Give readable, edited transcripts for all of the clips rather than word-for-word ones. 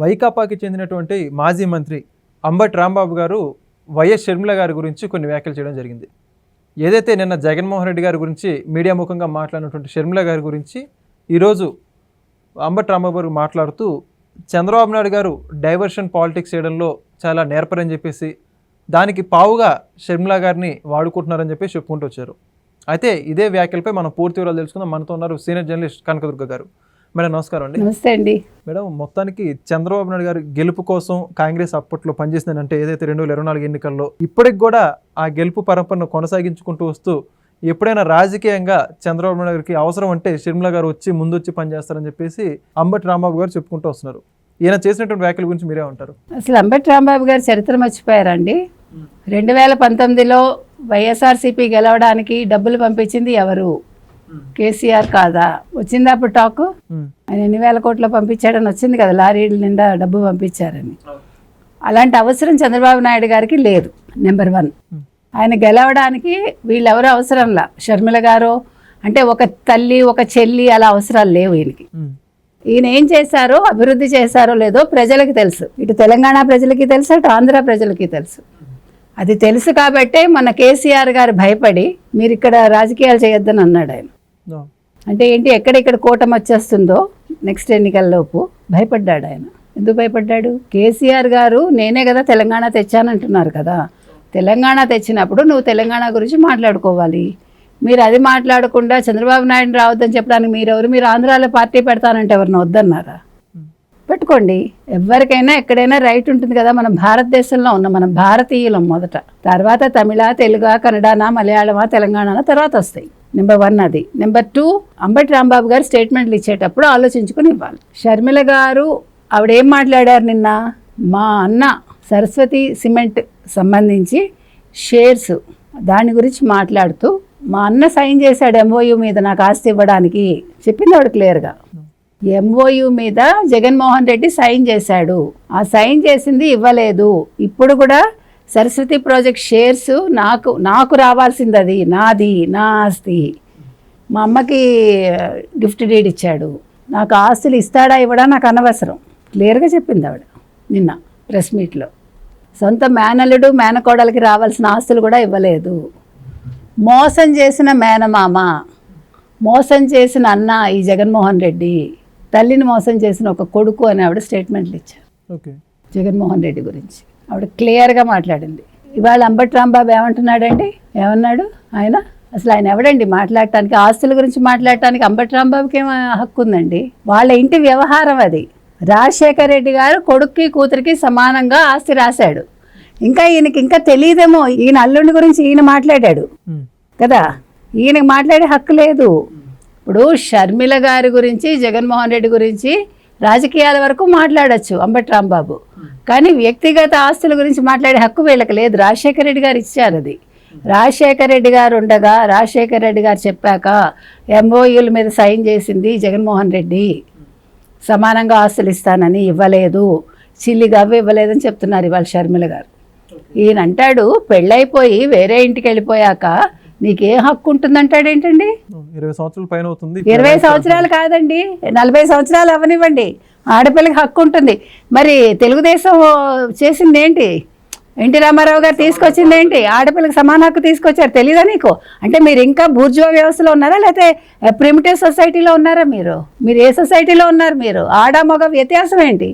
వైకాపాకి చెందినటువంటి మాజీ మంత్రి అంబటి రాంబాబు గారు వైఎస్ షర్మిల గారి గురించి కొన్ని వ్యాఖ్యలు చేయడం జరిగింది. ఏదైతే నిన్న జగన్మోహన్ రెడ్డి గారి గురించి మీడియా ముఖంగా మాట్లాడినటువంటి షర్మిల గారి గురించి ఈరోజు అంబటి రాంబాబు గారు మాట్లాడుతూ చంద్రబాబు నాయుడు గారు డైవర్షన్ పాలిటిక్స్ చేయడంలో చాలా నేర్పరని చెప్పేసి దానికి పావుగా షర్మిల గారిని వాడుకుంటున్నారని చెప్పేసి చెప్పుకుంటూ వచ్చారు. అయితే ఇదే వ్యాఖ్యలపై మనం పూర్తి వివరాలు తెలుసుకుందాం. మనతో ఉన్నారు సీనియర్ జర్నలిస్ట్ కనకదుర్గ గారు. మేడం నమస్కారం అండి. నమస్తే అండి. మేడం, మొత్తానికి చంద్రబాబు నాయుడు గారు గెలుపు కోసం కాంగ్రెస్ అప్పట్లో పనిచేసిందంటే ఏదైతే 2024 ఎన్నికల్లో ఇప్పటికి కూడా ఆ గెలుపు పరంపరను కొనసాగించుకుంటూ వస్తూ ఎప్పుడైనా రాజకీయంగా చంద్రబాబు నాయుడు గారికి అవసరం అంటే షర్మిల గారు వచ్చి ముందొచ్చి పనిచేస్తారని చెప్పేసి అంబటి రాంబాబు గారు చెప్పుకుంటూ వస్తున్నారు. ఈయన చేసినటువంటి వ్యాఖ్యల గురించి మీరే ఉంటారు? అసలు అంబటి రాంబాబు గారు చరిత్ర మర్చిపోయారండి. 2019లో వైఎస్ఆర్సీపీ గెలవడానికి డబ్బులు పంపించింది ఎవరు? కేసీఆర్ కాదా? వచ్చింది అప్పుడు టాక్. ఆయన ఎన్ని వేల కోట్లు పంపించాడని వచ్చింది కదా, లారీల నిండా డబ్బు పంపించారని. అలాంటి అవసరం చంద్రబాబు నాయుడు గారికి లేదు. నెంబర్ 1, ఆయన గెలవడానికి వీళ్ళెవరూ అవసరంలా. షర్మిల గారు అంటే ఒక తల్లి ఒక చెల్లి అలా అవసరాలు లేవు ఈయనకి. ఈయన ఏం చేశారో అభివృద్ధి చేశారో లేదో ప్రజలకి తెలుసు. ఇటు తెలంగాణ ప్రజలకి తెలుసు, అటు ఆంధ్ర ప్రజలకి తెలుసు. అది తెలుసు కాబట్టే మన కేసీఆర్ గారు భయపడి మీరు ఇక్కడ రాజకీయాలు చేయొద్దని అన్నాడు ఆయన. అంటే ఏంటి, ఎక్కడెక్కడ కూటమి వచ్చేస్తుందో నెక్స్ట్ ఎన్నికల్లోపు భయపడ్డాడు ఆయన. ఎందుకు భయపడ్డాడు? కేసీఆర్ గారు నేనే కదా తెలంగాణ తెచ్చానంటున్నారు కదా. తెలంగాణ తెచ్చినప్పుడు నువ్వు తెలంగాణ గురించి మాట్లాడుకోవాలి. మీరు అది మాట్లాడకుండా చంద్రబాబు నాయుడు రావద్దని చెప్పడానికి మీరెవరు? మీరు ఆంధ్రాలో పార్టీ పెడతానంటే ఎవరిని వద్దన్నారా? పెట్టుకోండి. ఎవరికైనా ఎక్కడైనా రైట్ ఉంటుంది కదా. మనం భారతదేశంలో ఉన్నాం, మనం భారతీయులం మొదట. తర్వాత తమిళ, తెలుగు, కన్నడనా, మలయాళమా, తెలంగాణ తర్వాత వస్తాయి. నెంబర్ 1 అది. నెంబర్ 2, అంబటి రాంబాబు గారు స్టేట్మెంట్లు ఇచ్చేటప్పుడు ఆలోచించుకుని ఇవ్వాలి. షర్మిల గారు ఆవిడేం మాట్లాడారు నిన్న? మా అన్న సరస్వతి సిమెంట్ సంబంధించి షేర్స్ దాని గురించి మాట్లాడుతూ మా అన్న సైన్ చేశాడు MOU మీద నాకు ఆస్తి ఇవ్వడానికి చెప్పింది ఆవిడ క్లియర్గా. MOU మీద జగన్మోహన్ రెడ్డి సైన్ చేశాడు, ఆ సైన్ చేసింది ఇవ్వలేదు. ఇప్పుడు కూడా సరస్వతి ప్రాజెక్ట్ షేర్స్ నాకు రావాల్సింది, అది నాది, నా ఆస్తి. మా అమ్మకి గిఫ్ట్ డీడ్ ఇచ్చాడు, నాకు ఆస్తులు ఇస్తాడా ఇవ్వడా నాకు అనవసరం. క్లియర్గా చెప్పింది ఆవిడ నిన్న ప్రెస్ మీట్లో. సొంత మేనల్లుడు మేనకోడలకి రావాల్సిన ఆస్తులు కూడా ఇవ్వలేదు. మోసం చేసిన మేనమామ, మోసం చేసిన అన్న ఈ జగన్మోహన్ రెడ్డి, తల్లిని మోసం చేసిన ఒక కొడుకు అని ఆవిడ స్టేట్మెంట్లు ఇచ్చారు. జగన్మోహన్ రెడ్డి గురించి ఆవిడ క్లియర్గా మాట్లాడింది. ఇవాళ అంబటి రాంబాబు ఏమంటున్నాడండి? ఏమన్నాడు ఆయన? అసలు ఆయన ఎవడండి మాట్లాడటానికి? ఆస్తుల గురించి మాట్లాడటానికి అంబటి రాంబాబుకి ఏం హక్కు ఉందండి? వాళ్ళ ఇంటి వ్యవహారం అది. రాజశేఖర రెడ్డి గారు కొడుక్కి కూతురికి సమానంగా ఆస్తి రాశాడు. ఇంకా ఈయనకి ఇంకా తెలియదేమో, ఈయన అల్లుడి గురించి ఈయన మాట్లాడాడు కదా, ఈయనకి మాట్లాడే హక్కు లేదు. ఇప్పుడు షర్మిల గారి గురించి, జగన్మోహన్ రెడ్డి గురించి రాజకీయాల వరకు మాట్లాడచ్చు అంబటి రాంబాబు, కానీ వ్యక్తిగత ఆస్తుల గురించి మాట్లాడే హక్కు వీళ్ళకి లేదు. రాజశేఖర రెడ్డి గారు ఇచ్చారు అది. రాజశేఖర రెడ్డి గారు ఉండగా, రాజశేఖర రెడ్డి గారు చెప్పాక MOUల మీద సైన్ చేసింది జగన్మోహన్ రెడ్డి. సమానంగా ఆస్తులు ఇస్తానని ఇవ్వలేదు, చిల్లిగా ఇవ్వలేదని చెప్తున్నారు ఇవాళ షర్మిల గారు. ఈయన అంటాడు పెళ్ళైపోయి వేరే ఇంటికి వెళ్ళిపోయాక నీకేం హక్కు ఉంటుందంటాడు. ఏంటండి, 20 సంవత్సరాల పైన అవుతుంది. 20 సంవత్సరాలు కాదండి, 40 సంవత్సరాలు అవనివ్వండి, ఆడపిల్లకి హక్కు ఉంటుంది. మరి తెలుగుదేశం చేసింది ఏంటి? ఎన్టీ రామారావు గారు తీసుకొచ్చింది ఏంటి? ఆడపిల్లకి సమాన హక్కు తీసుకొచ్చారు. తెలీదా నీకు? అంటే మీరు ఇంకా బూర్జువా వ్యవస్థలో ఉన్నారా, లేకపోతే ప్రిమిటివ్ సొసైటీలో ఉన్నారా? మీరు ఏ సొసైటీలో ఉన్నారు? మీరు ఆడ మగ వ్యత్యాసం ఏంటి?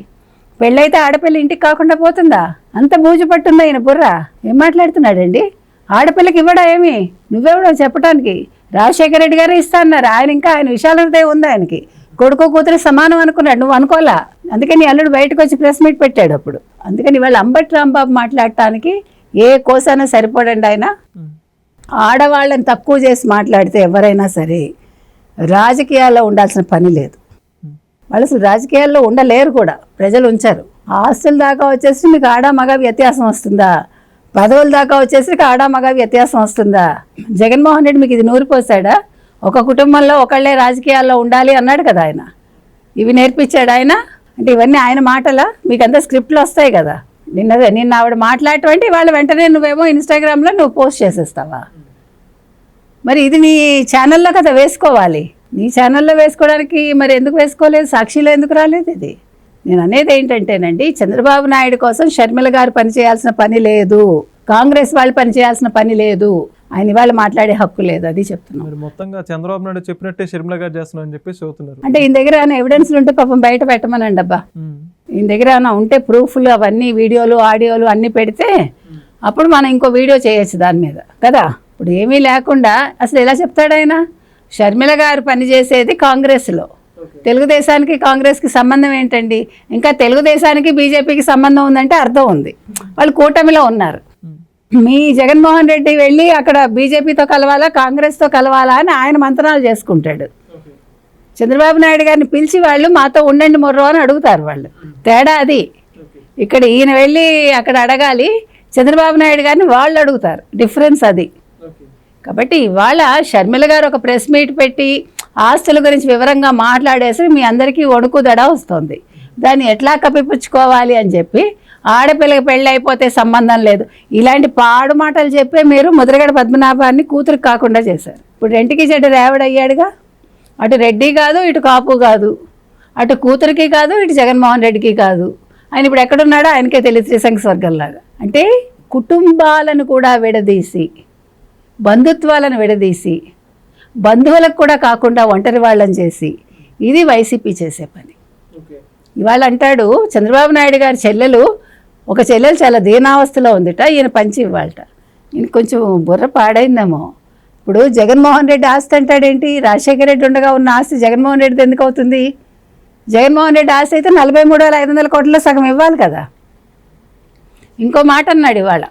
పెళ్ళైతే ఆడపిల్ల ఇంటికి కాకుండా పోతుందా? అంత బూజు పట్టుందా ఈయన బుర్ర? ఏం మాట్లాడుతున్నాడండి? ఆడపిల్లకి ఇవ్వడా ఏమి? నువ్వెవడో చెప్పడానికి? రాజశేఖర రెడ్డి గారు ఇస్తా అన్నారు. ఆయన ఇంకా ఆయన విశాల హృదయం ఉంది ఆయనకి. కొడుకు కూతురు సమానం అనుకున్నాడు, నువ్వు అనుకోలా. అందుకని అల్లుడు బయటకు వచ్చి ప్రెస్ మీట్ పెట్టాడు అప్పుడు. అందుకని వాళ్ళు అంబటి రాంబాబు మాట్లాడటానికి ఏ కోసైనా సరిపడండి. ఆయన ఆడవాళ్ళని తక్కువ చేసి మాట్లాడితే ఎవరైనా సరే రాజకీయాల్లో ఉండాల్సిన పని లేదు. వాళ్ళు అసలు రాజకీయాల్లో ఉండలేరు కూడా, ప్రజలు ఉంచారు. ఆస్తుల దాకా వచ్చేసి మీకు ఆడ మగ వ్యత్యాసం వస్తుందా? పదవుల దాకా వచ్చేసరికి ఆడ మగ వ్యత్యాసం వస్తుందా? జగన్మోహన్ రెడ్డి మీకు ఇది నూరిపోసాడా? ఒక కుటుంబంలో ఒకళ్ళే రాజకీయాల్లో ఉండాలి అన్నాడు కదా ఆయన. ఇవి నేర్పించాడు ఆయన. అంటే ఇవన్నీ ఆయన మాటలా? మీకు అంతా స్క్రిప్ట్లు వస్తాయి కదా. నిన్న ఆవిడ మాట్లాడటం అంటే వాళ్ళు వెంటనే నువ్వేమో ఇన్స్టాగ్రామ్లో నువ్వు పోస్ట్ చేసేస్తావా? మరి ఇది నీ ఛానల్లో కదా వేసుకోవాలి. నీ ఛానల్లో వేసుకోవడానికి మరి ఎందుకు వేసుకోలేదు? సాక్షిలో ఎందుకు రాలేదు? ఇది నేను అనేది ఏంటంటేనండి, చంద్రబాబు నాయుడు కోసం షర్మిల గారు పనిచేయాల్సిన పని లేదు, కాంగ్రెస్ వాళ్ళు పనిచేయాల్సిన పని లేదు, ఆయన ఇవాళ మాట్లాడే హక్కు లేదు, అది చెప్తున్నాం. మరి మొత్తంగా చంద్రబాబు నాయుడు చెప్పినట్టే షర్మిల గారు చేస్తున్నారని చెప్పేసి చెబుతున్నారు. అంటే ఈయన దగ్గర ఏమైనా ఎవిడెన్స్లు ఉంటే పాపం బయట పెట్టమనండి అబ్బా. ఈయన దగ్గర ఏమైనా ఉంటే ప్రూఫ్లు అవన్నీ వీడియోలు ఆడియోలు అన్నీ పెడితే అప్పుడు మనం ఇంకో వీడియో చేయొచ్చు దాని మీద కదా. ఇప్పుడు ఏమీ లేకుండా అసలు ఎలా చెప్తాడు ఆయన? షర్మిల గారు పనిచేసేది కాంగ్రెస్లో, తెలుగుదేశానికి కాంగ్రెస్కి సంబంధం ఏంటండి? ఇంకా తెలుగుదేశానికి బీజేపీకి సంబంధం ఉందంటే అర్థం ఉంది, వాళ్ళు కూటమిలో ఉన్నారు. మీ జగన్మోహన్ రెడ్డి వెళ్ళి అక్కడ బీజేపీతో కలవాలా కాంగ్రెస్తో కలవాలా అని ఆయన మంత్రాలు చేసుకుంటాడు. చంద్రబాబు నాయుడు గారిని పిలిచి వాళ్ళు మాతో ఉండండి మొర్రో అని అడుగుతారు. వాళ్ళు తేడా అది. ఇక్కడ ఈయన వెళ్ళి అక్కడ అడగాలి, చంద్రబాబు నాయుడు గారిని వాళ్ళు అడుగుతారు, డిఫరెన్స్ అది. కాబట్టి ఇవాళ షర్మిల గారు ఒక ప్రెస్ మీట్ పెట్టి ఆస్తుల గురించి వివరంగా మాట్లాడేసి మీ అందరికీ వణుకు దడ వస్తుంది. దాన్ని ఎట్లా కప్పిపుచ్చుకోవాలి అని చెప్పి ఆడపిల్లకి పెళ్ళి అయిపోతే సంబంధం లేదు, ఇలాంటి పాడు మాటలు చెప్పే మీరు ముద్రగడ పద్మనాభాన్ని కూతురికి కాకుండా చేశారు. ఇప్పుడు రెంటికి చెడ్డ రేవడయ్యాడుగా, అటు రెడ్డి కాదు ఇటు కాపు కాదు, అటు కూతురికి కాదు ఇటు జగన్మోహన్ రెడ్డికి కాదు. ఆయన ఇప్పుడు ఎక్కడున్నాడో ఆయనకే తెలియదు, త్రిశంఖ స్వర్గంలాగా. అంటే కుటుంబాలను కూడా విడదీసి, బంధుత్వాలను విడదీసి, బంధువులకు కూడా కాకుండా ఒంటరి వాళ్ళని చేసి, ఇది వైసీపీ చేసే పని. ఇవాళ అంటాడు చంద్రబాబు నాయుడు గారి చెల్లెలు, ఒక చెల్లెలు చాలా దీనావస్థలో ఉందిట, ఈయన పంచి ఇవ్వాలట. ఈయన కొంచెం బుర్ర పాడైందేమో. ఇప్పుడు జగన్మోహన్ రెడ్డి ఆస్తి అంటాడేంటి? రాజశేఖర రెడ్డి ఉండగా ఉన్న ఆస్తి జగన్మోహన్ రెడ్డిది ఎందుకు అవుతుంది? జగన్మోహన్ రెడ్డి ఆస్తి అయితే 43,500 కోట్లలో సగం ఇవ్వాలి కదా. ఇంకో మాట అన్నాడు ఇవాళ,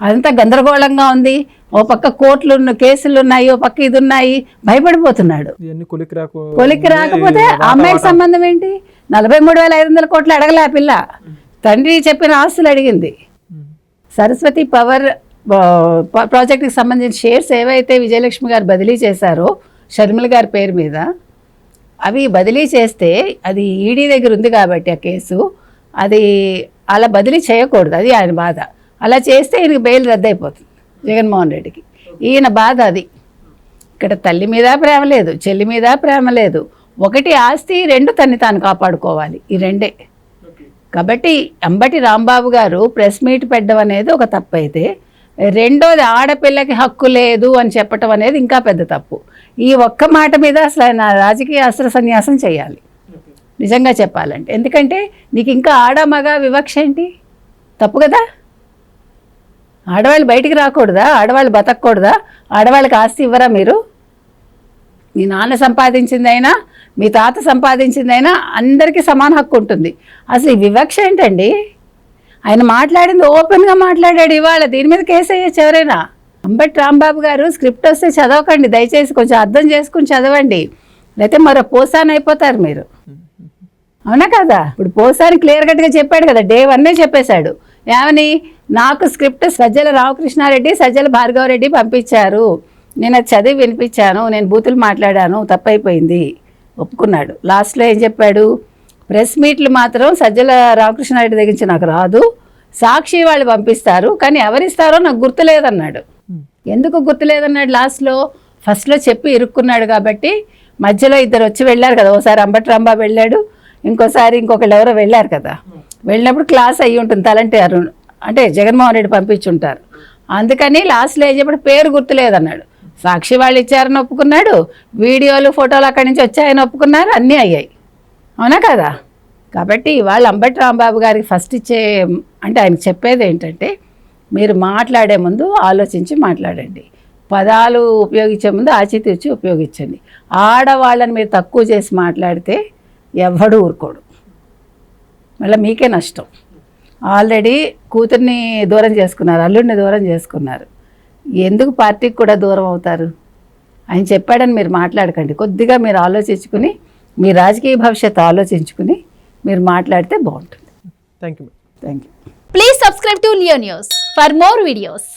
అదంతా గందరగోళంగా ఉంది, ఓ పక్క కోర్టులు కేసులు ఉన్నాయి, ఓ పక్క ఇది ఉన్నాయి, భయపడిపోతున్నాడు. కొలిక్కి రాకపోతే ఆ అమ్మాయికి సంబంధం ఏంటి? 43,500 కోట్లు అడగలే ఆ పిల్ల, తండ్రి చెప్పిన ఆస్తులు అడిగింది. సరస్వతి పవర్ ప్రాజెక్ట్కి సంబంధించిన షేర్స్ ఏవైతే విజయలక్ష్మి గారు బదిలీ చేశారో షర్మిల గారి పేరు మీద, అవి బదిలీ చేస్తే అది ఈడీ దగ్గర ఉంది కాబట్టి ఆ కేసు, అది అలా బదిలీ చేయకూడదు, అది ఆయన బాధ. అలా చేస్తే ఈయనకి బెయిల్ రద్దయిపోతుంది జగన్మోహన్ రెడ్డికి. ఈయన బాధ అది. ఇక్కడ తల్లి మీద ప్రేమ లేదు, చెల్లి మీద ప్రేమ లేదు, ఒకటి ఆస్తి, రెండు తన్ని తాను కాపాడుకోవాలి, ఈ రెండే. కాబట్టి అంబటి రాంబాబు గారు ప్రెస్ మీట్ పెట్టడం అనేది ఒక తప్పు అయితే, రెండోది ఆడపిల్లకి హక్కు లేదు అని చెప్పటం అనేది ఇంకా పెద్ద తప్పు. ఈ ఒక్క మాట మీద అసలు ఆయన రాజకీయ అస్త్ర సన్యాసం చేయాలి నిజంగా చెప్పాలంటే. ఎందుకంటే నీకు ఇంకా ఆడ మగ వివక్ష ఏంటి? తప్పు కదా. ఆడవాళ్ళు బయటికి రాకూడదా? ఆడవాళ్ళు బతకూడదా? ఆడవాళ్ళకి ఆస్తి ఇవ్వరా మీరు? మీ నాన్న సంపాదించిందైనా మీ తాత సంపాదించిందైనా అందరికీ సమాన హక్కు ఉంటుంది. అసలు ఈ వివక్ష ఏంటండి? ఆయన మాట్లాడింది ఓపెన్గా మాట్లాడాడు ఇవాళ, దీని మీద కేసు అయ్యొచ్చు ఎవరైనా. అంబటి రాంబాబు గారు స్క్రిప్ట్ వస్తే చదవకండి దయచేసి, కొంచెం అర్థం చేసుకుని చదవండి, లేకపోతే మరో పోసాన్ అయిపోతారు మీరు. అవునా కదా? ఇప్పుడు పోసాని క్లియర్ కట్గా చెప్పాడు కదా, డే 1 చెప్పేశాడు. ఏమని? నాకు స్క్రిప్ట్ సజ్జల రామకృష్ణారెడ్డి, సజ్జల భార్గవరెడ్డి పంపించారు, నేను అది చదివి వినిపించాను, నేను బూతులు మాట్లాడాను, తప్పైపోయింది, ఒప్పుకున్నాడు. లాస్ట్లో ఏం చెప్పాడు? ప్రెస్ మీట్లు మాత్రం సజ్జల రామకృష్ణారెడ్డి దగ్గర నుంచి నాకు రాదు, సాక్షి వాళ్ళు పంపిస్తారు, కానీ ఎవరిస్తారో నాకు గుర్తులేదన్నాడు. ఎందుకు గుర్తులేదన్నాడు లాస్ట్లో? ఫస్ట్లో చెప్పి ఇరుక్కున్నాడు కాబట్టి. మధ్యలో ఇద్దరు వచ్చి వెళ్ళారు కదా, ఒకసారి అంబటి రాంబాబు వెళ్ళాడు, ఇంకోసారి ఇంకొకళ్ళు ఎవరో వెళ్ళారు కదా. వెళ్ళినప్పుడు క్లాస్ అయ్యి ఉంటుంది, తలంటే అరుణ్ అంటే జగన్మోహన్ రెడ్డి పంపించుంటారు. అందుకని లాస్ట్లో ఏం చెప్పాడు? పేరు గుర్తులేదన్నాడు. సాక్షి వాళ్ళు ఇచ్చారని ఒప్పుకున్నాడు, వీడియోలు ఫోటోలు అక్కడి నుంచి వచ్చాయని ఒప్పుకున్నారు, అన్నీ అయ్యాయి. అవునా కదా? కాబట్టి వాళ్ళు అంబటి రాంబాబు గారికి ఫస్ట్ ఇచ్చే అంటే ఆయనకు చెప్పేది ఏంటంటే, మీరు మాట్లాడే ముందు ఆలోచించి మాట్లాడండి, పదాలు ఉపయోగించే ముందు ఆచితూచి ఉపయోగించండి. ఆడవాళ్ళని మీరు తక్కువ చేసి మాట్లాడితే ఎవడు ఊరుకోడు, మళ్ళీ మీకే నష్టం. ఆల్రెడీ కూతుర్ని దూరం చేసుకున్నారు, అల్లుడిని దూరం చేసుకున్నారు, ఎందుకు పార్టీకి కూడా దూరం అవుతారు? ఆయన చెప్పాడని మీరు మాట్లాడకండి, కొద్దిగా మీరు ఆలోచించుకుని మీ రాజకీయ భవిష్యత్తు ఆలోచించుకుని మీరు మాట్లాడితే బాగుంటుంది. Thank you. Thank you. Please subscribe to Leo news for more videos.